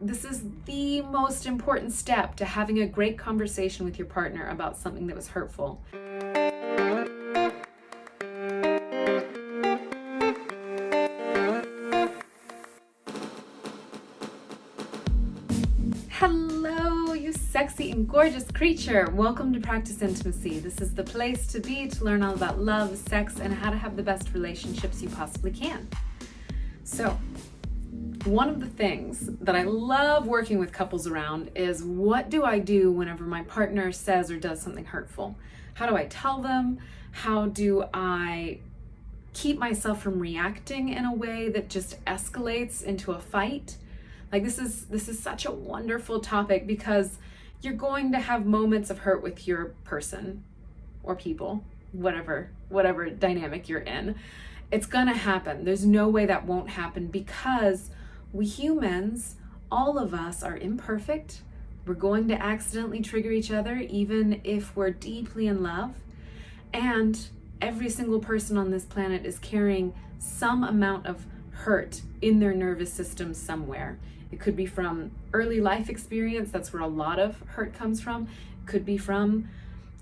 This is the most important step to having a great conversation with your partner about something that was hurtful. Hello, you sexy and gorgeous creature. Welcome to Practice Intimacy. This is the place to be to learn all about love, sex, and how to have the best relationships you possibly can. So, one of the things that I love working with couples around is, what do I do whenever my partner says or does something hurtful? How do I tell them? How do I keep myself from reacting in a way that just escalates into a fight? Like, this is such a wonderful topic, because you're going to have moments of hurt with your person or people, whatever dynamic you're in. It's gonna happen. There's no way that won't happen, because we humans, all of us, are imperfect. We're going to accidentally trigger each other, even if we're deeply in love. And every single person on this planet is carrying some amount of hurt in their nervous system somewhere. It could be from early life experience. That's where a lot of hurt comes from. It could be from,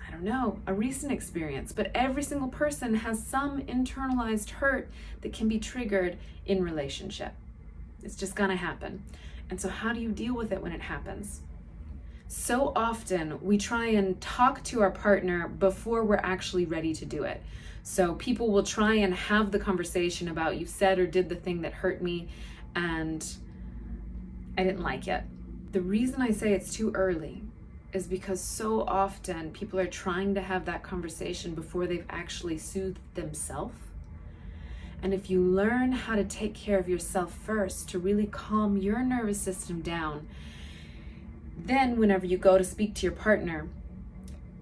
I don't know, a recent experience. But every single person has some internalized hurt that can be triggered in relationship. It's just gonna happen. And so how do you deal with it when it happens? So often we try and talk to our partner before we're actually ready to do it. So people will try and have the conversation about, you said or did the thing that hurt me and I didn't like it. The reason I say it's too early is because so often people are trying to have that conversation before they've actually soothed themselves. And if you learn how to take care of yourself first, to really calm your nervous system down, then whenever you go to speak to your partner,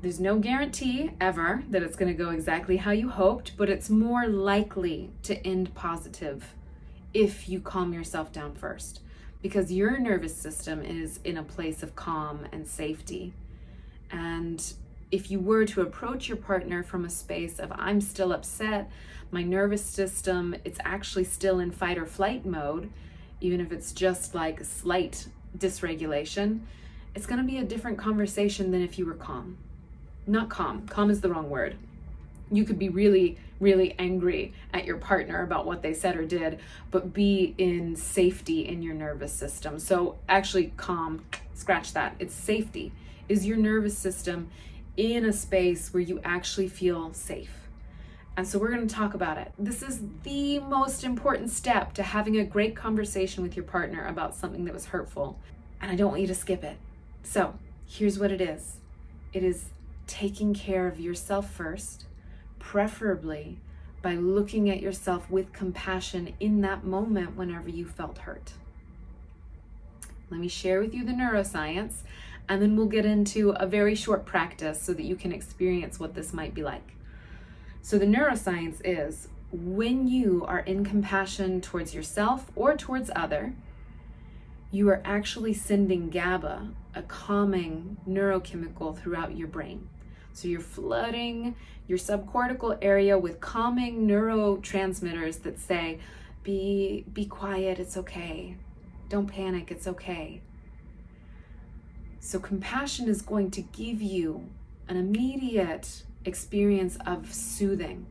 there's no guarantee ever that it's going to go exactly how you hoped, but it's more likely to end positive if you calm yourself down first, because your nervous system is in a place of calm and safety. And if you were to approach your partner from a space of, I'm still upset, my nervous system, it's actually still in fight or flight mode, even if it's just like a slight dysregulation, it's going to be a different conversation than if you were calm. Not calm. Calm is the wrong word. You could be really, really angry at your partner about what they said or did, but be in safety in your nervous system. So actually calm, scratch that. It's safety. Is your nervous system in a space where you actually feel safe? And so we're going to talk about it. This is the most important step to having a great conversation with your partner about something that was hurtful. And I don't want you to skip it. So here's what it is. It is taking care of yourself first, preferably by looking at yourself with compassion in that moment whenever you felt hurt. Let me share with you the neuroscience, and then we'll get into a very short practice so that you can experience what this might be like. So the neuroscience is, when you are in compassion towards yourself or towards other, you are actually sending GABA, a calming neurochemical, throughout your brain. So you're flooding your subcortical area with calming neurotransmitters that say, be quiet, it's okay. Don't panic, it's okay. So compassion is going to give you an immediate experience of soothing.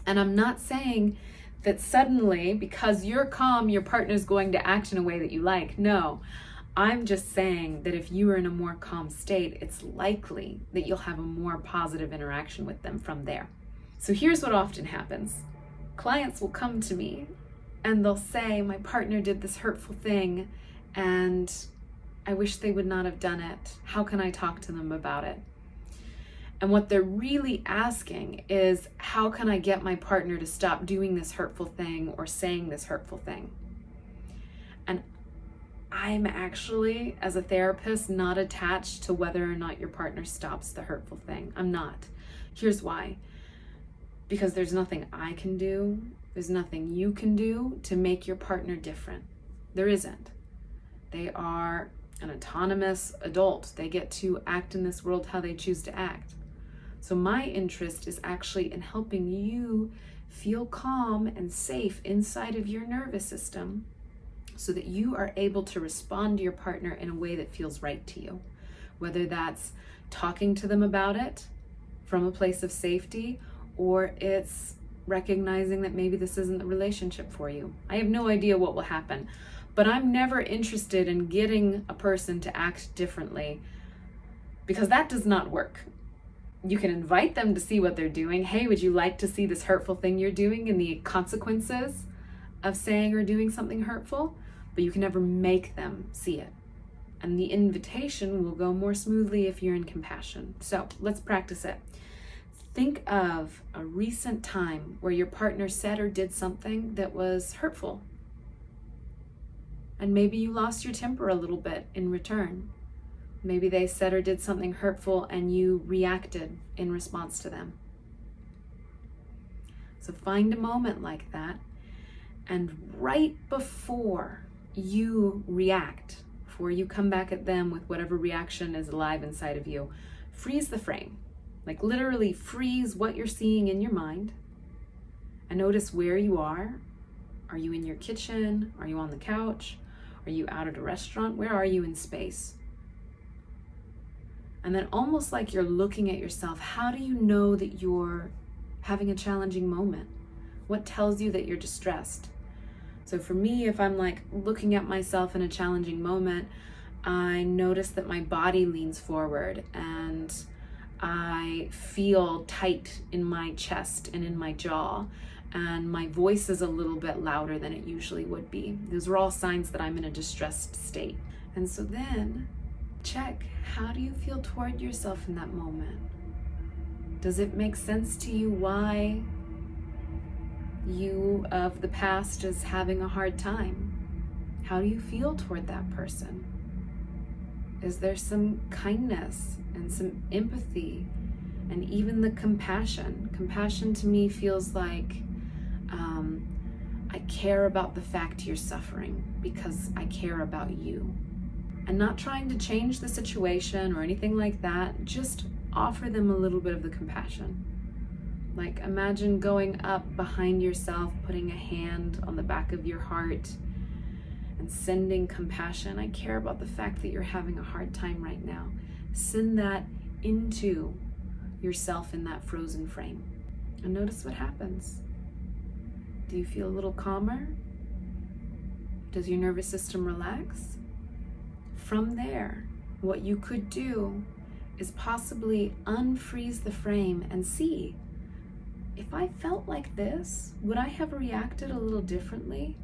And I'm not saying that suddenly, because you're calm, your partner's going to act in a way that you like. No, I'm just saying that if you are in a more calm state, it's likely that you'll have a more positive interaction with them from there. So here's what often happens. Clients will come to me and they'll say, my partner did this hurtful thing and I wish they would not have done it. How can I talk to them about it? And what they're really asking is, how can I get my partner to stop doing this hurtful thing or saying this hurtful thing? And I'm actually, as a therapist, not attached to whether or not your partner stops the hurtful thing. I'm not. Here's why. Because there's nothing I can do, there's nothing you can do to make your partner different. There isn't. They are an autonomous adult. They get to act in this world how they choose to act. So my interest is actually in helping you feel calm and safe inside of your nervous system so that you are able to respond to your partner in a way that feels right to you. Whether that's talking to them about it from a place of safety, or it's recognizing that maybe this isn't the relationship for you. I have no idea what will happen, but I'm never interested in getting a person to act differently, because that does not work. You can invite them to see what they're doing. Hey, would you like to see this hurtful thing you're doing and the consequences of saying or doing something hurtful? But you can never make them see it. And the invitation will go more smoothly if you're in compassion. So let's practice it. Think of a recent time where your partner said or did something that was hurtful. And maybe you lost your temper a little bit in return. Maybe they said or did something hurtful and you reacted in response to them. So find a moment like that, and right before you react, before you come back at them with whatever reaction is alive inside of you, freeze the frame. Like literally freeze what you're seeing in your mind and notice where you are. Are you in your kitchen? Are you on the couch? Are you out at a restaurant? Where are you in space? And then almost like you're looking at yourself, how do you know that you're having a challenging moment? What tells you that you're distressed? So for me, if I'm like looking at myself in a challenging moment, I notice that my body leans forward and I feel tight in my chest and in my jaw, and my voice is a little bit louder than it usually would be. Those are all signs that I'm in a distressed state. And so then check, how do you feel toward yourself in that moment? Does it make sense to you why you of the past is having a hard time? How do you feel toward that person? Is there some kindness and some empathy and even the compassion? Compassion to me feels like I care about the fact you're suffering because I care about you. And not trying to change the situation or anything like that, just offer them a little bit of the compassion. Like imagine going up behind yourself, putting a hand on the back of your heart and sending compassion. I care about the fact that you're having a hard time right now. Send that into yourself in that frozen frame and notice what happens. Do you feel a little calmer? Does your nervous system relax? From there, what you could do is possibly unfreeze the frame and see, if I felt like this, would I have reacted a little differently?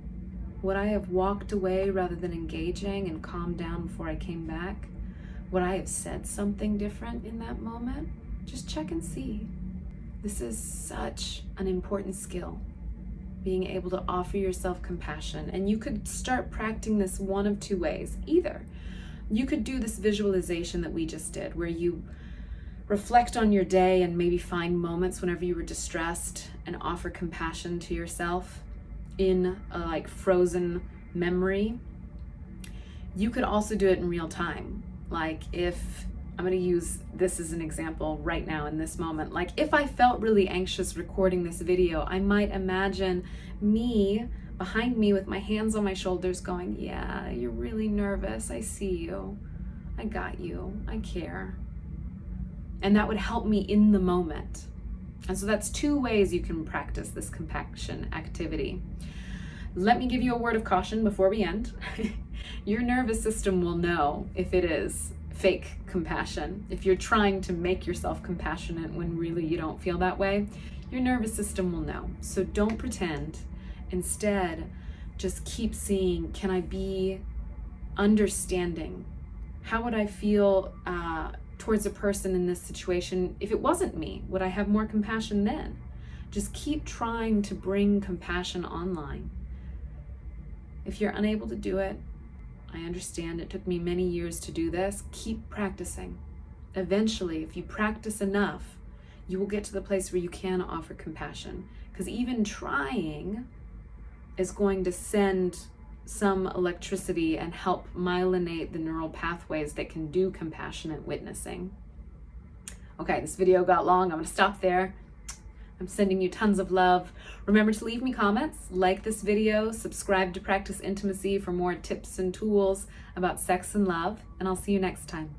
Would I have walked away rather than engaging and calmed down before I came back? Would I have said something different in that moment? Just check and see. This is such an important skill, being able to offer yourself compassion. And you could start practicing this one of two ways. Either you could do this visualization that we just did, where you reflect on your day and maybe find moments whenever you were distressed and offer compassion to yourself in a like frozen memory. You could also do it in real time. Like if, I'm going to use this as an example right now in this moment. Like if I felt really anxious recording this video, I might imagine me behind me with my hands on my shoulders going, yeah, you're really nervous. I see you. I got you. I care. And that would help me in the moment. And so that's two ways you can practice this compassion activity. Let me give you a word of caution before we end. Your nervous system will know if it is fake compassion. If you're trying to make yourself compassionate when really you don't feel that way, your nervous system will know. So don't pretend. Instead, just keep seeing, can I be understanding? How would I feel towards a person in this situation if it wasn't me? Would I have more compassion then? Just keep trying to bring compassion online. If you're unable to do it, I understand it took me many years to do this. Keep practicing. Eventually, if you practice enough, you will get to the place where you can offer compassion. Because even trying is going to send some electricity and help myelinate the neural pathways that can do compassionate witnessing. Okay, this video got long. I'm going to stop there. I'm sending you tons of love. Remember to leave me comments, like this video, subscribe to Practice Intimacy for more tips and tools about sex and love, and I'll see you next time.